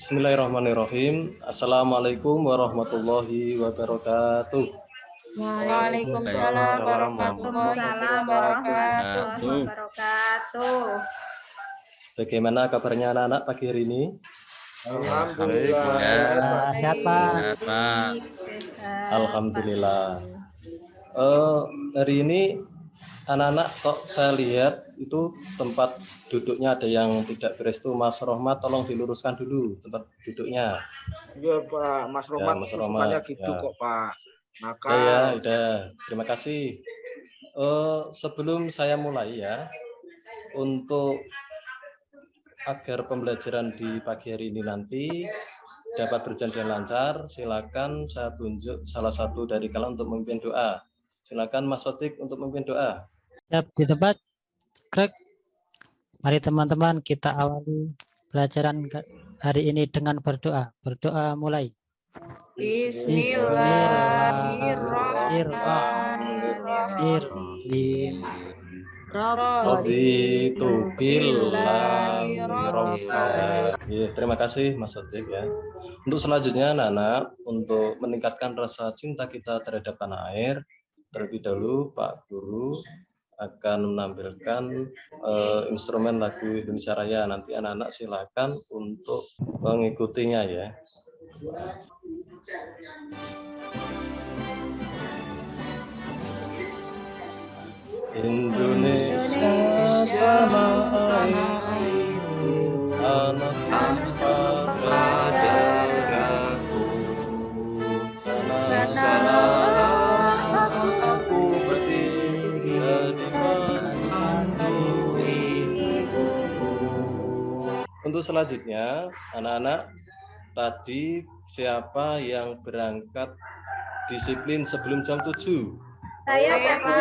Bismillahirrahmanirrahim. Assalamualaikum warahmatullahi wabarakatuh. Waalaikumsalam warahmatullahi wabarakatuh. Bagaimana kabarnya anak-anak pagi hari ini? Alhamdulillah. Sehat, Pak. Alhamdulillah. Hari ini anak-anak kok saya lihat itu tempat duduknya ada yang tidak beres tuh. Mas Rohmat tolong diluruskan dulu tempat duduknya. Iya Pak, Mas Rohmat, Mas Rohmat sukanya gitu ya. kok Pak. Maka Udah. Terima kasih. Sebelum saya mulai ya, untuk agar pembelajaran di pagi hari ini nanti dapat berjalan dengan lancar, silakan saya tunjuk salah satu dari kalian untuk memimpin doa. Silakan Mas Sotik untuk memimpin doa. Siap di tempat. Krek. Mari teman-teman kita awali pelajaran hari ini dengan berdoa. Berdoa mulai. Bismillahirrahmanirrahim. Raditu billahi rabban. Terima kasih Mas Sotik ya. Untuk selanjutnya anak-anak, untuk meningkatkan rasa cinta kita terhadap tanah air, terlebih dahulu Pak Guru akan menampilkan instrumen lagu Indonesia Raya. Nanti anak-anak silakan untuk mengikutinya ya. Indonesia tanah airku, anak padaku, sana aku berdiri di ibu. Untuk selanjutnya, anak-anak, tadi siapa yang berangkat disiplin sebelum jam 7? Saya Pak.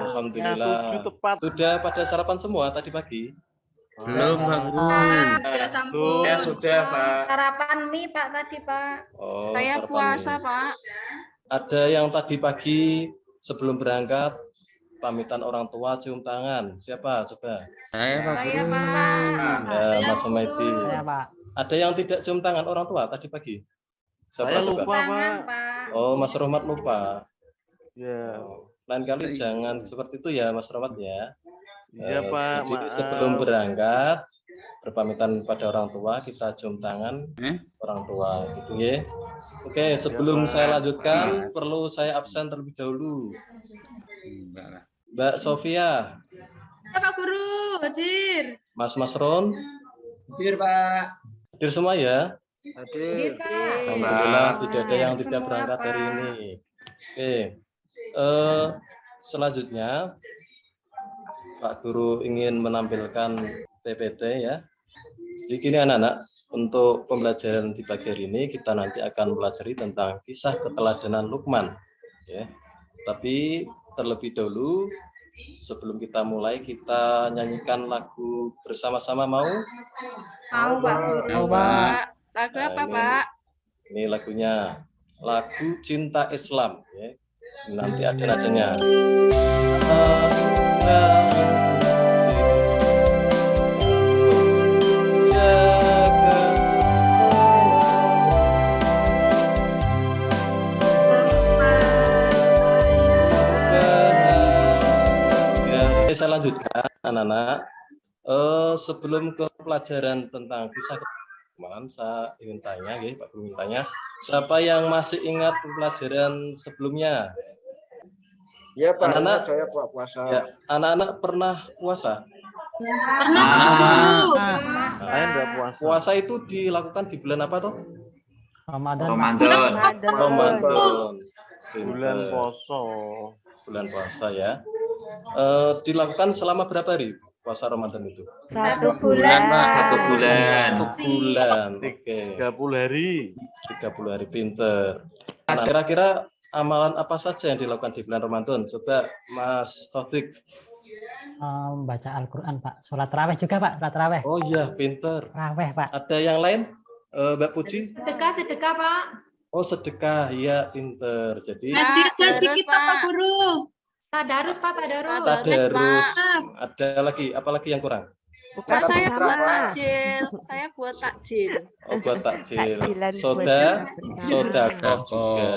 Alhamdulillah. Sudah pada sarapan semua tadi pagi? Belum, Bang. Sudah, Pak. Sarapan mie, Pak, tadi, Pak. Saya puasa, Pak. Ada yang tadi pagi sebelum berangkat pamitan orang tua cium tangan. Siapa? Coba. Saya, Pak. Ya, Mas Omedi. Ada yang tidak cium tangan orang tua tadi pagi? Siapa? saya lupa Pak. Oh, Mas Rohmat lupa. Ya. Lain kali jangan seperti itu ya Mas Rohmat ya. Iya Pak. Jadi sebelum berangkat berpamitan pada orang tua, kita cium tangan orang tua gitu ya. Oke, sebelum saya lanjutkan perlu saya absen terlebih dahulu. Mbak Sofia. Pak Guru, hadir. Mas Ron. Hadir Pak. Hadir semua ya. Hadir. Alhamdulillah tidak ada yang tidak berangkat hari ini. Oke. Selanjutnya Pak Guru ingin menampilkan PPT ya. Di sini anak-anak, untuk pembelajaran di pagi hari ini kita nanti akan pelajari tentang kisah keteladanan Luqman ya. Tapi terlebih dahulu sebelum kita mulai kita nyanyikan lagu bersama-sama mau? Mau, Pak. Mau, Pak. Lagu apa, Pak? Ini lagunya lagu Cinta Islam ya. Nanti ada nadanya. Saya lanjutkan anak-anak. Sebelum ke pelajaran tentang kisah keteman, saya ingin tanya, ya, Pak Guru ingin tanya, siapa yang masih ingat pelajaran sebelumnya? Ya Pak, anak-anak, saya puasa. Ya, anak-anak pernah puasa? Pernah, Pak Guru. Saya enggak puasa. Puasa itu dilakukan di bulan apa toh? Ramadan. Bulan poso. Bulan puasa ya. Dilakukan selama berapa hari puasa Ramadan itu? 1 bulan, Pak. 1 bulan. 1 bulan. Oke. 30 hari. 30 hari, pinter. Nah, kira-kira amalan apa saja yang dilakukan di bulan Ramadan? Coba Mas Taufik. Baca Al-Quran, Pak. Sholat tarawih juga, Pak. Sholat tarawih. Oh iya, pinter. Tarawih, Pak. Ada yang lain, Mbak Puji? Sedekah, Pak. Oh, sedekah, ya pinter. Jadi Ngaji terus, kita Pak Pak. Guru. Tadarus Pak, tadarus. tadarus. Pak. Ada lagi, apalagi yang kurang? Pak, saya buat takjil. Saya buat takjil. Oh, buat takjil. Takjilan buat Sodakoh Sodakoh. juga.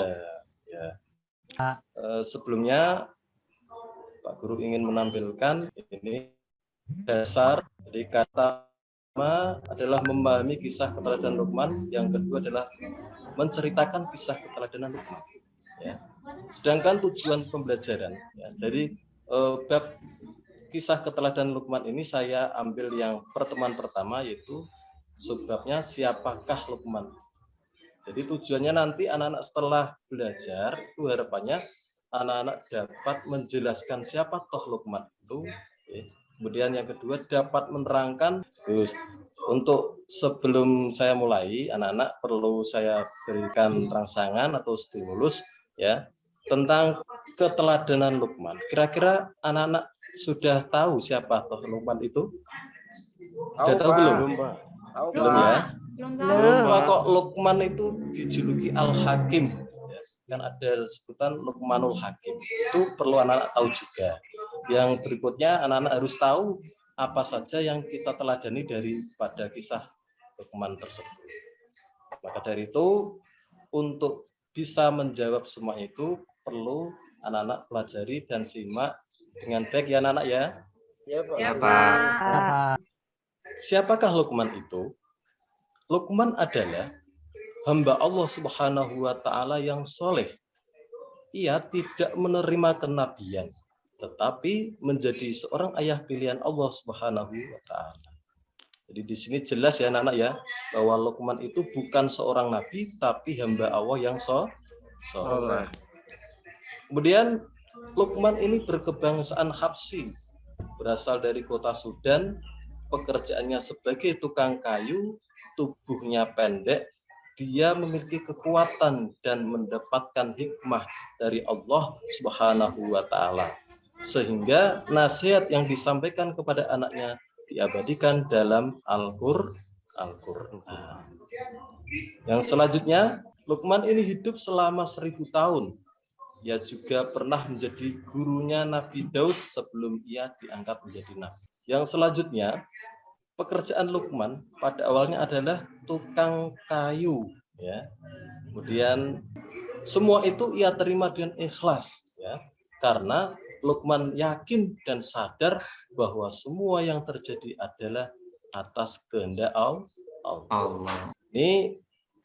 Ya. Sebelumnya Pak Guru ingin menampilkan ini dasar dari kata pertama adalah memahami kisah keteladanan Luqman, yang kedua adalah menceritakan kisah keteladanan Luqman. Ya. Sedangkan tujuan pembelajaran ya, dari bab kisah keteladanan Luqman ini saya ambil yang pertemuan pertama, yaitu sebabnya siapakah Luqman. Jadi tujuannya nanti anak-anak setelah belajar itu harapannya anak-anak dapat menjelaskan siapa toh Luqman itu. Ya. Kemudian yang kedua dapat menerangkan. Terus untuk sebelum saya mulai, anak-anak perlu saya berikan rangsangan atau stimulus ya tentang keteladanan Luqman. Kira-kira anak-anak sudah tahu siapa toh Luqman itu? Sudah tahu belum? Belum ya? Belum. Pak, kok Luqman itu dijuluki Al-Hakim? Ya, kan ada sebutan Luqmanul Hakim. Itu perlu anak-anak tahu juga. Yang berikutnya anak-anak harus tahu apa saja yang kita teladani daripada kisah Luqman tersebut. Maka dari itu, untuk bisa menjawab semua itu perlu anak-anak pelajari dan simak dengan baik ya anak-anak ya. Ya Pak. Siapakah Luqman itu? Luqman adalah hamba Allah Subhanahu wa Ta'ala yang soleh. Ia tidak menerima kenabian, tetapi menjadi seorang ayah pilihan Allah Subhanahu wa Ta'ala. Jadi di sini jelas ya anak-anak ya, bahwa Luqman itu bukan seorang nabi, tapi hamba Allah yang soleh. Kemudian Luqman ini berkebangsaan Habsyi, berasal dari kota Sudan, pekerjaannya sebagai tukang kayu, tubuhnya pendek, dia memiliki kekuatan dan mendapatkan hikmah dari Allah Subhanahu wa Ta'ala. Sehingga nasihat yang disampaikan kepada anaknya diabadikan dalam Al-Qur'an. Yang selanjutnya, Luqman ini hidup selama 1000 tahun. Ia juga pernah menjadi gurunya Nabi Daud sebelum ia diangkat menjadi nabi. Yang selanjutnya, pekerjaan Luqman pada awalnya adalah tukang kayu, ya. Kemudian semua itu ia terima dengan ikhlas, ya, karena Luqman yakin dan sadar bahwa semua yang terjadi adalah atas kehendak Allah. Ini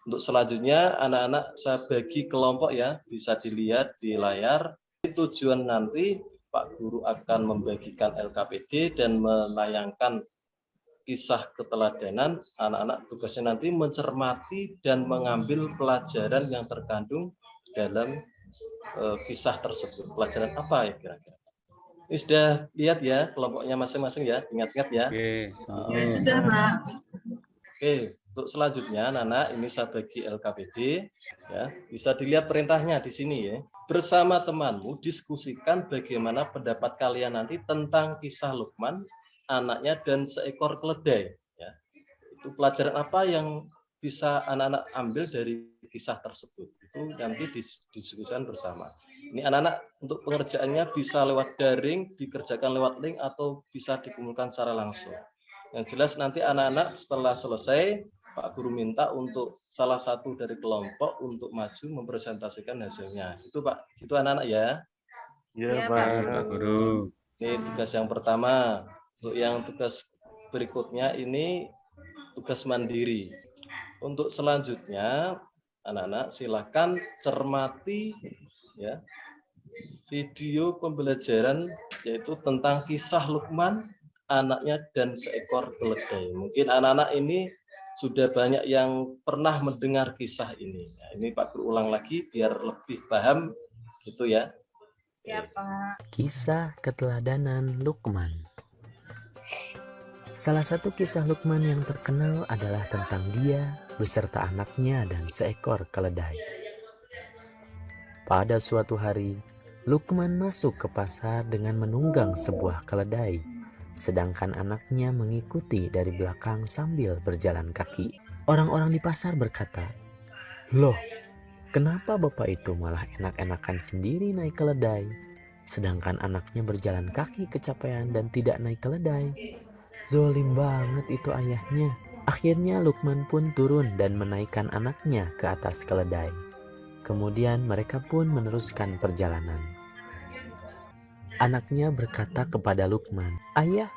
untuk selanjutnya anak-anak saya bagi kelompok ya, bisa dilihat di layar. Tujuan nanti Pak Guru akan membagikan LKPD dan menayangkan kisah keteladanan. Anak-anak tugasnya nanti mencermati dan mengambil pelajaran yang terkandung dalam kisah tersebut. Pelajaran apa ya kira-kira? Ini sudah lihat ya kelompoknya masing-masing ya, ingat-ingat ya. Sudah Pak. Oke, untuk selanjutnya anak-anak ini saya bagi LKPD ya. Bisa dilihat perintahnya di sini ya. Bersama temanmu diskusikan bagaimana pendapat kalian nanti tentang kisah Luqman, anaknya dan seekor keledai ya. Itu pelajaran apa yang bisa anak-anak ambil dari kisah tersebut? Itu nanti didiskusikan bersama. Ini anak-anak untuk pengerjaannya bisa lewat daring, dikerjakan lewat link atau bisa dikumpulkan secara langsung. Yang jelas nanti anak-anak setelah selesai Pak Guru minta untuk salah satu dari kelompok untuk maju mempresentasikan hasilnya. Itu Pak, itu anak-anak ya. Ya, Pak Guru. Ini tugas yang pertama. Untuk yang tugas berikutnya ini tugas mandiri. Untuk selanjutnya anak-anak silakan cermati ya video pembelajaran yaitu tentang kisah Luqman, anaknya dan seekor keledai. Mungkin anak-anak ini sudah banyak yang pernah mendengar kisah ini. Nah, ini Pak Guru ulang lagi biar lebih paham gitu ya. Ya Pak. Kisah keteladanan Luqman. Salah satu kisah Luqman yang terkenal adalah tentang dia beserta anaknya dan seekor keledai. Pada suatu hari, Luqman masuk ke pasar dengan menunggang sebuah keledai, sedangkan anaknya mengikuti dari belakang sambil berjalan kaki. Orang-orang di pasar berkata, "Loh, Kenapa bapak itu malah enak-enakan sendiri naik keledai, sedangkan anaknya berjalan kaki kecapean dan tidak naik keledai? Zolim banget itu ayahnya. Akhirnya Lukman pun turun dan menaikkan anaknya ke atas keledai. Kemudian mereka pun meneruskan perjalanan. Anaknya berkata kepada Lukman, "Ayah,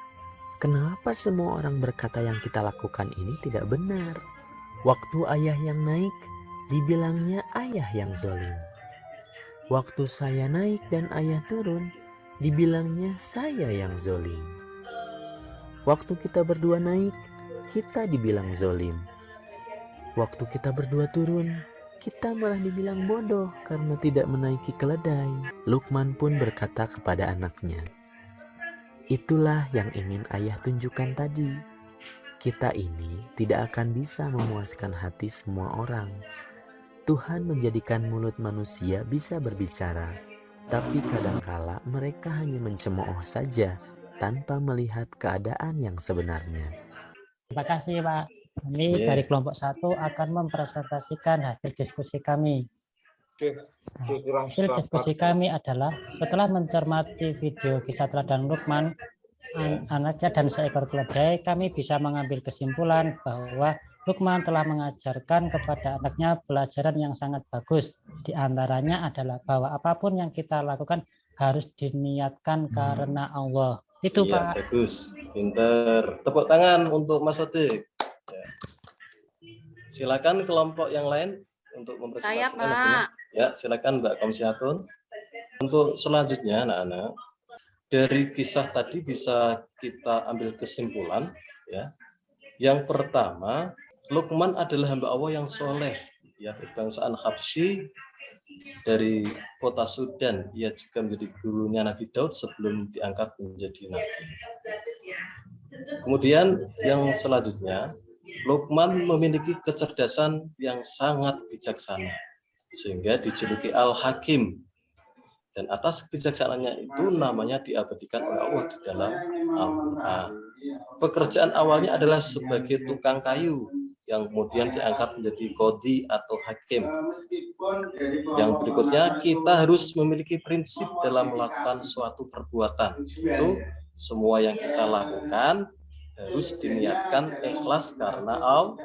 kenapa semua orang berkata yang kita lakukan ini tidak benar? Waktu ayah yang naik, dibilangnya ayah yang zolim. Waktu saya naik dan ayah turun, dibilangnya saya yang zolim. Waktu kita berdua naik, kita dibilang zolim. Waktu kita berdua turun, kita malah dibilang bodoh karena tidak menaiki keledai." Lukman pun berkata kepada anaknya, "Itulah yang ingin ayah tunjukkan tadi. Kita ini tidak akan bisa memuaskan hati semua orang. Tuhan menjadikan mulut manusia bisa berbicara, tapi kadangkala mereka hanya mencemooh saja tanpa melihat keadaan yang sebenarnya." Terima kasih Pak. Kami dari kelompok 1 akan mempresentasikan hasil diskusi kami. Hasil diskusi kami adalah setelah mencermati video kisah teladan Lukman, anaknya dan seekor keledai, kami bisa mengambil kesimpulan bahwa Lukman telah mengajarkan kepada anaknya pelajaran yang sangat bagus. Di antaranya adalah bahwa apapun yang kita lakukan harus diniatkan karena Allah. Itu Iya, Pak. bagus, pinter. Tepuk tangan untuk Mas Sodik. Ya. Silakan kelompok yang lain untuk Saya, mempresentasikan Pak. hasilnya. Ya, silakan Mbak Komsiatun. Untuk selanjutnya, anak-anak, dari kisah tadi bisa kita ambil kesimpulan. Ya, yang pertama, Lukman adalah hamba Allah yang soleh, ya, berbangsaan Habsyi dari kota Sudan. Ia juga menjadi gurunya Nabi Daud sebelum diangkat menjadi nabi. Kemudian yang selanjutnya, Lukman memiliki kecerdasan yang sangat bijaksana sehingga dijuluki Al-Hakim, dan atas kebijaksanaannya itu namanya diabadikan oleh Allah di dalam Al-Quran. Pekerjaan awalnya adalah sebagai tukang kayu yang kemudian diangkat menjadi qadhi atau hakim. Yang berikutnya, kita harus memiliki prinsip dalam melakukan suatu perbuatan. Itu semua yang kita lakukan harus diniatkan ikhlas karena Allah.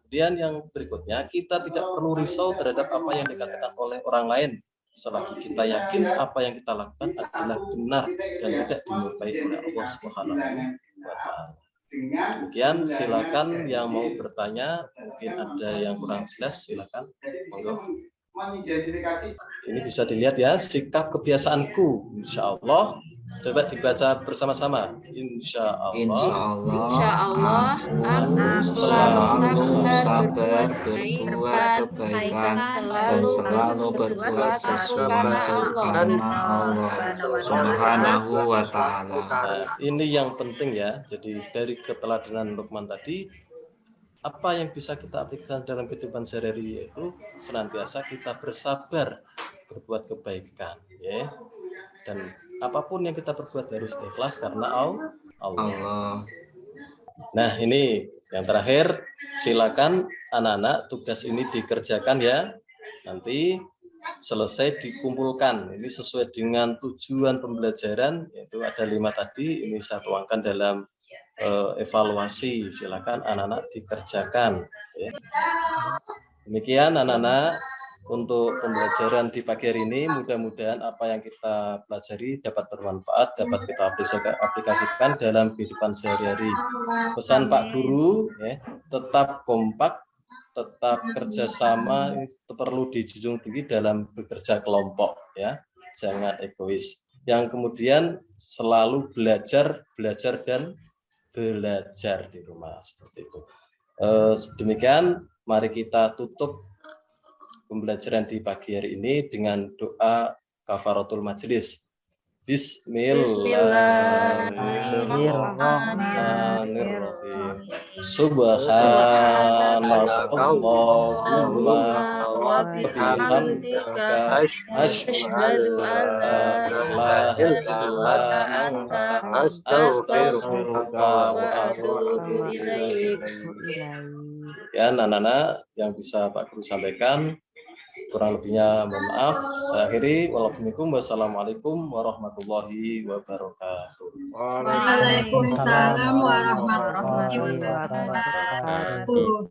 Kemudian yang berikutnya, kita tidak perlu risau terhadap apa yang dikatakan oleh orang lain selagi kita yakin apa yang kita lakukan adalah benar dan tidak dimurkai oleh Allah Subhanahu wa Ta'ala. Demikian, silakan yang mau bertanya, mungkin ada yang kurang jelas, silakan. Monggo. Ini bisa dilihat ya, sikap kebiasaanku, insya Allah. Coba dibaca bersama-sama. Insya Allah. Insya Allah, aku selalu sabar berbuat kebaikan dan selalu berbuat sesuatu karena Allah Subhanahu wa Ta'ala. Nah, ini yang penting ya. Jadi dari keteladanan Lukman tadi, apa yang bisa kita aplikasikan dalam kehidupan sehari-hari yaitu senantiasa kita bersabar berbuat kebaikan, ya. Dan apapun yang kita perbuat harus ikhlas karena Allah. Nah, ini yang terakhir, silakan anak-anak tugas ini dikerjakan ya. Nanti selesai dikumpulkan. Ini sesuai dengan tujuan pembelajaran, yaitu ada 5 tadi. Ini saya tuangkan dalam evaluasi. Silakan anak-anak dikerjakan. Ya. Demikian anak-anak. Untuk pembelajaran di pagi hari ini, mudah-mudahan apa yang kita pelajari dapat bermanfaat, dapat kita aplikasikan dalam kehidupan sehari-hari. Pesan Pak Guru, ya, tetap kompak, tetap kerjasama, ini perlu dijunjung tinggi dalam bekerja kelompok, ya, jangan egois. Yang kemudian selalu belajar dan belajar di rumah, seperti itu. Demikian, mari kita tutup pembelajaran di pagi hari ini dengan doa kafaratul majelis. Bismillahirrahmanirrahim. Subhanallahumma wa bihamdika asyhadu an la ilaha illa anta astaghfiruka wa atubu ilaik. Ya, anak-anak yang bisa Pak Guru sampaikan, kurang lebihnya mohon maaf. Saya akhiri. Wassalamualaikum warahmatullahi wabarakatuh. Waalaikumsalam warahmatullahi wabarakatuh.